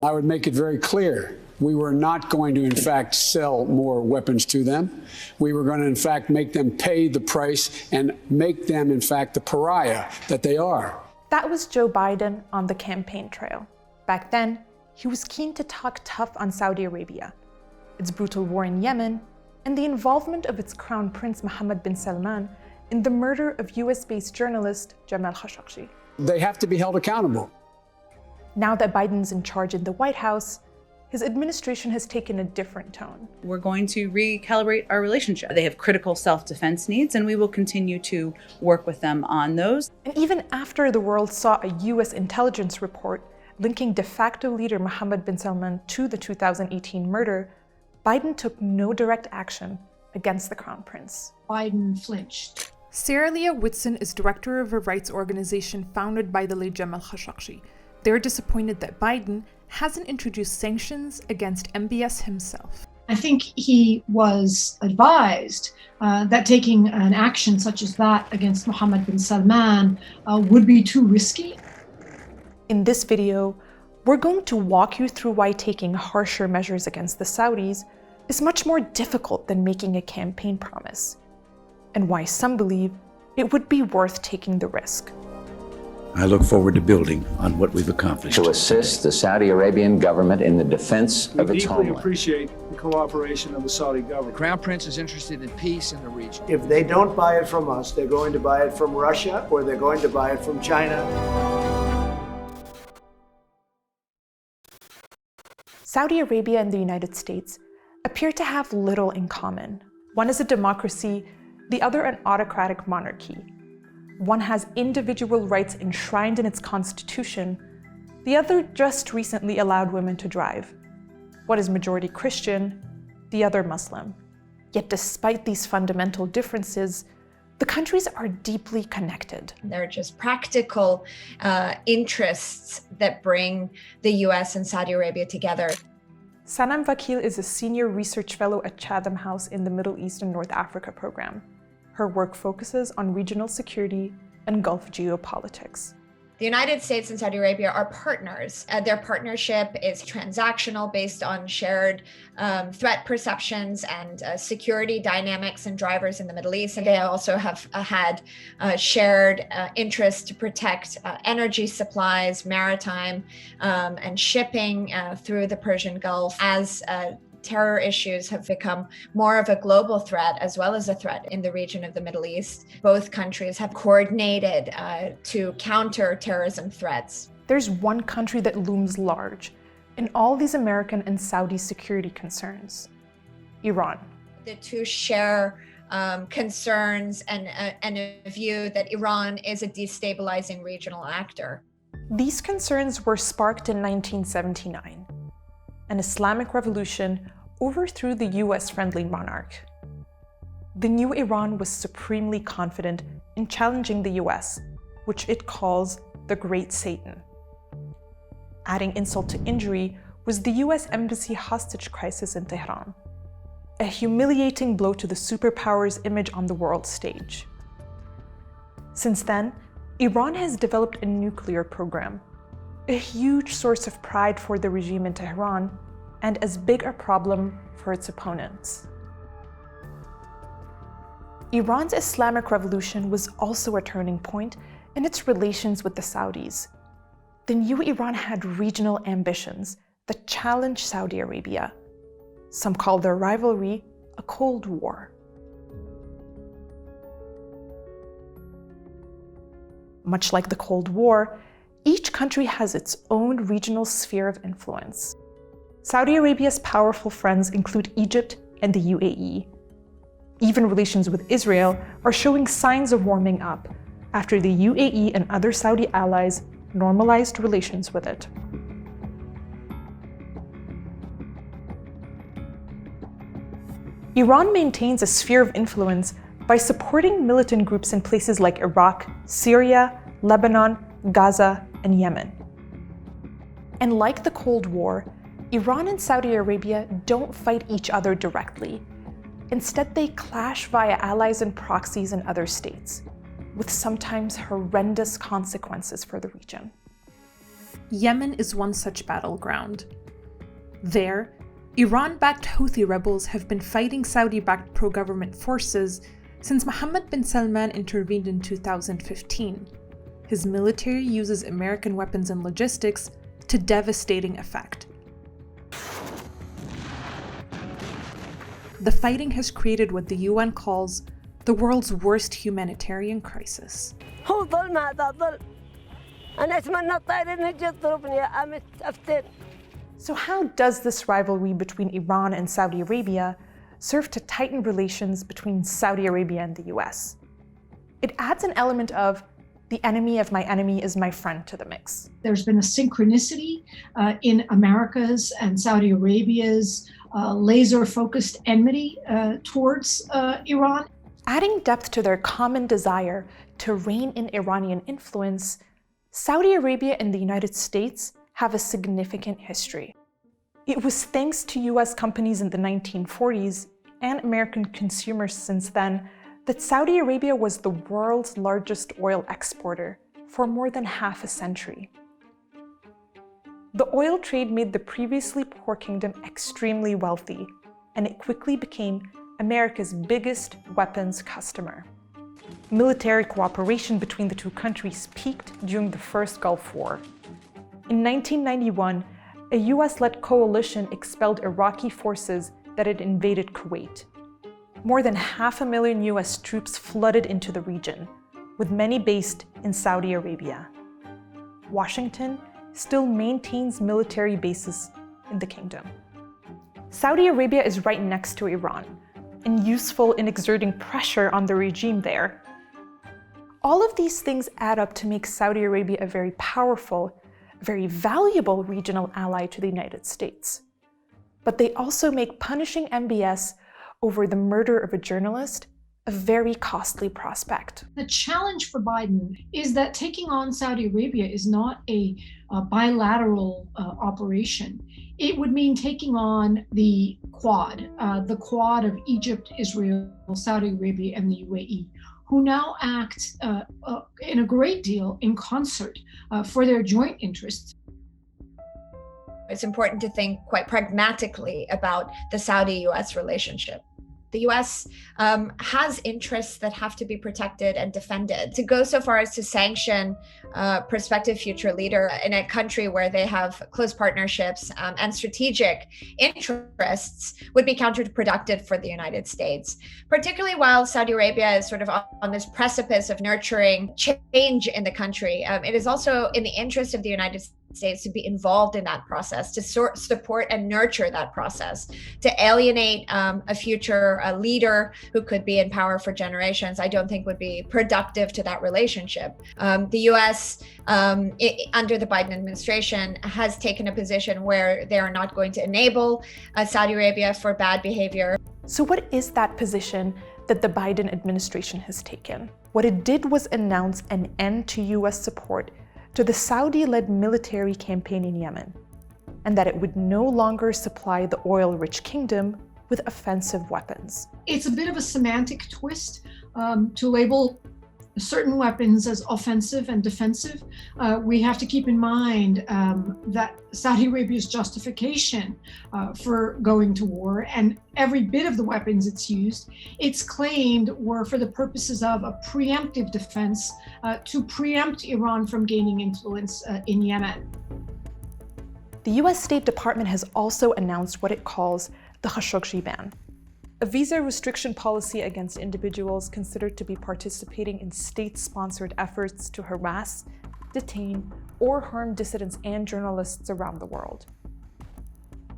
I would make it very clear. We were not going to, in fact, sell more weapons to them. We were going to, in fact, make them pay the price and make them, in fact, the pariah that they are. That was Joe Biden on the campaign trail. Back then, he was keen to talk tough on Saudi Arabia, its brutal war in Yemen, and the involvement of its crown prince Mohammed bin Salman in the murder of US-based journalist Jamal Khashoggi. They have to be held accountable. Now that Biden's in charge in the White House, his administration has taken a different tone. We're going to recalibrate our relationship. They have critical self-defense needs, and we will continue to work with them on those. And even after the world saw a US intelligence report linking de facto leader Mohammed bin Salman to the 2018 murder, Biden took no direct action against the crown prince. Biden flinched. Sarah Leah Whitson is director of a rights organization founded by the late Jamal Khashoggi. They're disappointed that Biden hasn't introduced sanctions against MBS himself. I think he was advised that taking an action such as that against Mohammed bin Salman would be too risky. In this video, we're going to walk you through why taking harsher measures against the Saudis is much more difficult than making a campaign promise, and why some believe it would be worth taking the risk. I look forward to building on what we've accomplished. To assist the Saudi Arabian government in the defense of its homeland. We deeply appreciate the cooperation of the Saudi government. The Crown Prince is interested in peace in the region. If they don't buy it from us, they're going to buy it from Russia or they're going to buy it from China. Saudi Arabia and the United States appear to have little in common. One is a democracy, the other an autocratic monarchy. One has individual rights enshrined in its constitution. The other just recently allowed women to drive. One is majority Christian, the other Muslim. Yet despite these fundamental differences, the countries are deeply connected. They're just practical interests that bring the US and Saudi Arabia together. Sanam Vakil is a senior research fellow at Chatham House in the Middle East and North Africa program. Her work focuses on regional security and Gulf geopolitics. The United States and Saudi Arabia are partners. Their partnership is transactional, based on shared threat perceptions and security dynamics and drivers in the Middle East. And they also have had shared interest to protect energy supplies, maritime, and shipping through the Persian Gulf as terror issues have become more of a global threat as well as a threat in the region of the Middle East. Both countries have coordinated to counter terrorism threats. There's one country that looms large in all these American and Saudi security concerns: Iran. The two share concerns and a view that Iran is a destabilizing regional actor. These concerns were sparked in 1979. An Islamic revolution overthrew the US-friendly monarch. The new Iran was supremely confident in challenging the US, which it calls the Great Satan. Adding insult to injury was the US embassy hostage crisis in Tehran, a humiliating blow to the superpower's image on the world stage. Since then, Iran has developed a nuclear program, a huge source of pride for the regime in Tehran, and as big a problem for its opponents. Iran's Islamic revolution was also a turning point in its relations with the Saudis. The new Iran had regional ambitions that challenged Saudi Arabia. Some call their rivalry a Cold War. Much like the Cold War, each country has its own regional sphere of influence. Saudi Arabia's powerful friends include Egypt and the UAE. Even relations with Israel are showing signs of warming up after the UAE and other Saudi allies normalized relations with it. Iran maintains a sphere of influence by supporting militant groups in places like Iraq, Syria, Lebanon, Gaza, and Yemen. And like the Cold War, Iran and Saudi Arabia don't fight each other directly. Instead, they clash via allies and proxies in other states, with sometimes horrendous consequences for the region. Yemen is one such battleground. There, Iran-backed Houthi rebels have been fighting Saudi-backed pro-government forces since Mohammed bin Salman intervened in 2015. His military uses American weapons and logistics to devastating effect. The fighting has created what the UN calls the world's worst humanitarian crisis. So how does this rivalry between Iran and Saudi Arabia serve to tighten relations between Saudi Arabia and the US? It adds an element of the enemy of my enemy is my friend to the mix. There's been a synchronicity in America's and Saudi Arabia's laser-focused enmity towards Iran. Adding depth to their common desire to rein in Iranian influence, Saudi Arabia and the United States have a significant history. It was thanks to US companies in the 1940s and American consumers since then that Saudi Arabia was the world's largest oil exporter for more than half a century. The oil trade made the previously poor kingdom extremely wealthy, and it quickly became America's biggest weapons customer. Military cooperation between the two countries peaked during the first Gulf War. In 1991, a US-led coalition expelled Iraqi forces that had invaded Kuwait. More than 500,000 US troops flooded into the region, with many based in Saudi Arabia. Washington still maintains military bases in the kingdom. Saudi Arabia is right next to Iran, and useful in exerting pressure on the regime there. All of these things add up to make Saudi Arabia a very powerful, very valuable regional ally to the United States. But they also make punishing MBS over the murder of a journalist a very costly prospect. The challenge for Biden is that taking on Saudi Arabia is not a bilateral operation. It would mean taking on the Quad of Egypt, Israel, Saudi Arabia, and the UAE, who now act in a great deal in concert for their joint interests. It's important to think quite pragmatically about the Saudi-US relationship. The US has interests that have to be protected and defended. To go so far as to sanction a prospective future leader in a country where they have close partnerships and strategic interests would be counterproductive for the United States, particularly while Saudi Arabia is sort of on this precipice of nurturing change in the country. It is also in the interest of the United States to be involved in that process, to support and nurture that process, to alienate a future leader who could be in power for generations, I don't think would be productive to that relationship. The US, under the Biden administration, has taken a position where they are not going to enable Saudi Arabia for bad behavior. So what is that position that the Biden administration has taken? What it did was announce an end to US support to the Saudi-led military campaign in Yemen, and that it would no longer supply the oil-rich kingdom with offensive weapons. It's a bit of a semantic twist to label certain weapons as offensive and defensive. We have to keep in mind that Saudi Arabia's justification for going to war, and every bit of the weapons it's claimed were for the purposes of a preemptive defense to preempt Iran from gaining influence in Yemen. The US State Department has also announced what it calls the Khashoggi ban, a visa restriction policy against individuals considered to be participating in state-sponsored efforts to harass, detain, or harm dissidents and journalists around the world.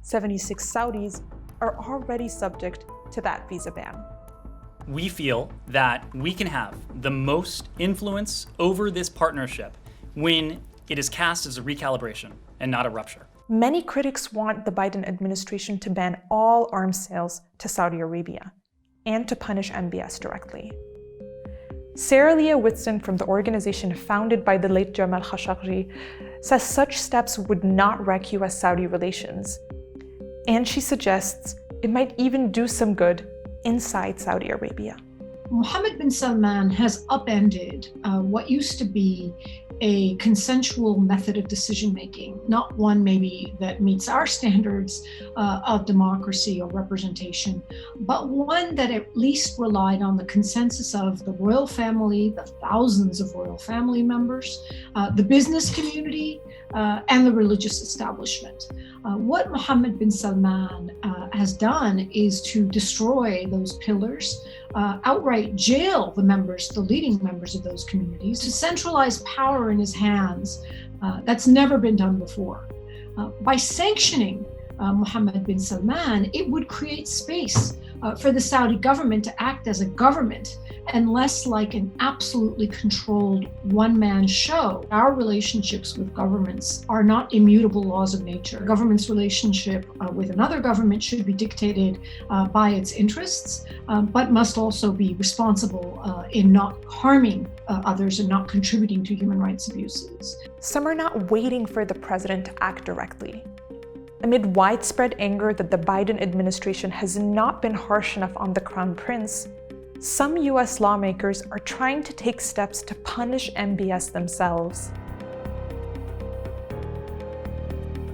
76 Saudis are already subject to that visa ban. We feel that we can have the most influence over this partnership when it is cast as a recalibration and not a rupture. Many critics want the Biden administration to ban all arms sales to Saudi Arabia and to punish MBS directly. Sarah Leah Whitson from the organization founded by the late Jamal Khashoggi says such steps would not wreck US-Saudi relations, and she suggests it might even do some good inside Saudi Arabia. Mohammed bin Salman has upended what used to be a consensual method of decision making, not one maybe that meets our standards of democracy or representation, but one that at least relied on the consensus of the royal family, the thousands of royal family members, the business community, and the religious establishment. What Mohammed bin Salman has done is to destroy those pillars, outright jail the leading members of those communities, to centralize power in his hands. That's never been done before. By sanctioning Mohammed bin Salman, it would create space for the Saudi government to act as a government and less like an absolutely controlled one-man show. Our relationships with governments are not immutable laws of nature. A government's relationship with another government should be dictated by its interests, but must also be responsible in not harming others and not contributing to human rights abuses. Some are not waiting for the president to act directly. Amid widespread anger that the Biden administration has not been harsh enough on the Crown Prince, some US lawmakers are trying to take steps to punish MBS themselves.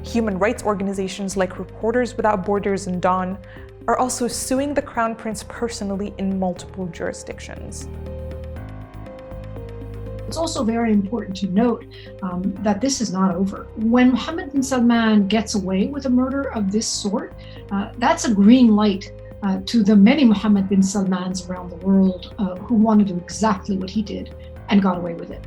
Human rights organizations like Reporters Without Borders and Dawn are also suing the Crown Prince personally in multiple jurisdictions. It's also very important to note that this is not over. When Mohammed bin Salman gets away with a murder of this sort, that's a green light to the many Mohammed bin Salmans around the world who want to do exactly what he did and got away with it.